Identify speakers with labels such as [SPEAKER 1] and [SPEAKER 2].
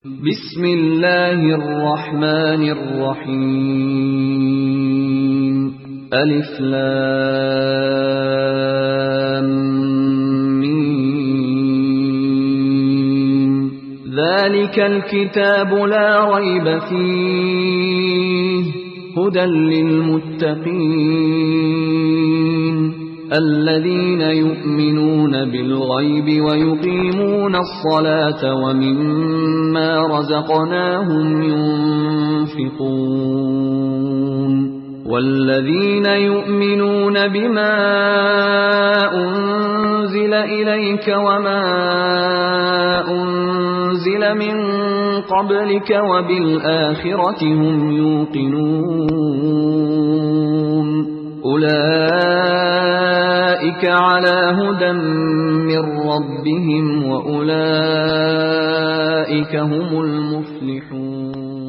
[SPEAKER 1] بسم الله الرحمن الرحيم ألف لام ميم ذلك الكتاب لا ريب فيه هدى للمتقين الذين يؤمنون بالغيب ويقيمون الصلاة ومما رزقناهم ينفقون والذين يؤمنون بما أنزل إليك وما أنزل من قبلك وبالآخرة هم يوقنون أولئك على هدى من ربهم وأولئك هم المفلحون.